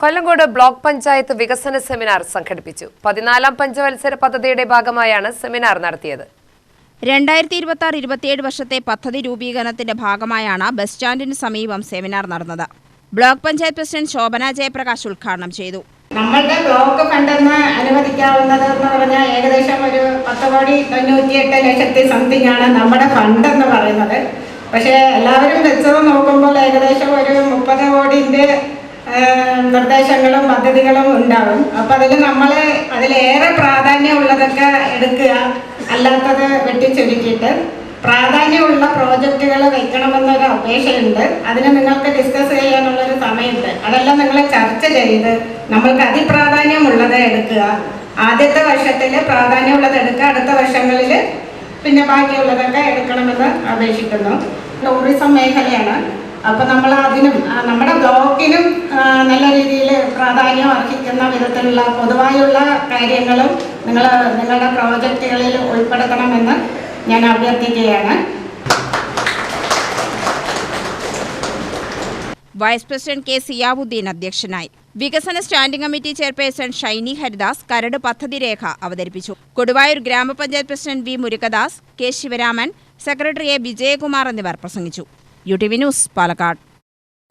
Kollengode block panchayat വികസന seminar സംഘടിപ്പിച്ചു. 14ാം പഞ്ചവത്സര പദ്ധതിയുടെ ഭാഗമായാണ് സെമിനാർ നടത്തിയത്. 2026-27 വർഷത്തെ പദ്ധതി രൂപീകരണത്തിന്റെ ഭാഗമായാണ് ബസ് സ്റ്റാൻഡിന് സമീപം സെമിനാർ നടന്നത്. ബ്ലോക്ക് പഞ്ചായത്ത് പ്രസിഡന്റ് ശോഭന ജയപ്രകാശ് ഉദ്ഘാടനം ചെയ്തു. നമ്മളുടെ ബ്ലോക്ക് ഫണ്ടെന്ന് അനുവദിക്കാവുന്നത് എന്ന് പറഞ്ഞാൽ ഏകദേശം ഒരു 10,98,00,000 സംതിങ് ആണ് നമ്മുടെ ഫണ്ട് എന്ന് പറയുന്നത്. പക്ഷേ എല്ലാവരും വെച്ചത് നോക്കുമ്പോൾ ഏകദേശം ഒരു 30 കോടിന്റെ നിർദ്ദേശങ്ങളും പദ്ധതികളും ഉണ്ടാവും. അപ്പം അതിലേറെ പ്രാധാന്യമുള്ളതൊക്കെ എടുക്കുക, അല്ലാത്തത് വെട്ടിച്ചുരുക്കിയിട്ട് പ്രാധാന്യമുള്ള പ്രോജക്റ്റുകൾ വയ്ക്കണമെന്നൊരു അപേക്ഷയുണ്ട്. അതിന് നിങ്ങൾക്ക് ഡിസ്കസ് ചെയ്യാനുള്ളൊരു സമയമുണ്ട്. അതെല്ലാം നിങ്ങൾ ചർച്ച ചെയ്ത് നമ്മൾക്ക് അതിപ്രാധാന്യമുള്ളത് എടുക്കുക. ആദ്യത്തെ വർഷത്തിൽ പ്രാധാന്യമുള്ളത് എടുക്കുക, അടുത്ത വർഷങ്ങളിൽ പിന്നെ ബാക്കിയുള്ളതൊക്കെ എടുക്കണമെന്ന് അപേക്ഷിക്കുന്നു. ടൂറിസം മേഖലയാണ്. അപ്പം നമ്മൾ അതിനും നമ്മുടെ ബ്ലോക്കിനും നല്ല രീതിയിൽ പ്രാധാന്യം അർഹിക്കുന്ന വിധത്തിലുള്ള പൊതുവായുള്ള കാര്യങ്ങളും നിങ്ങളുടെ പ്രോജക്റ്റുകളിൽ ഉൾപ്പെടുത്തണമെന്ന് ഞാൻ അഭ്യർത്ഥിക്കുകയാണ്. വൈസ് പ്രസിഡന്റ് കെ സിയാവുദ്ദീൻ അധ്യക്ഷനായി. വികസന standing committee chairperson Shiny Haridas കരട് പദ്ധതി രേഖ അവതരിപ്പിച്ചു. Koduvayur grama panchayat president V Murugadas, K Sivaraman, secretary A Vijayakumar എന്നിവർ പ്രസംഗിച്ചു. UTV news, Palakkad.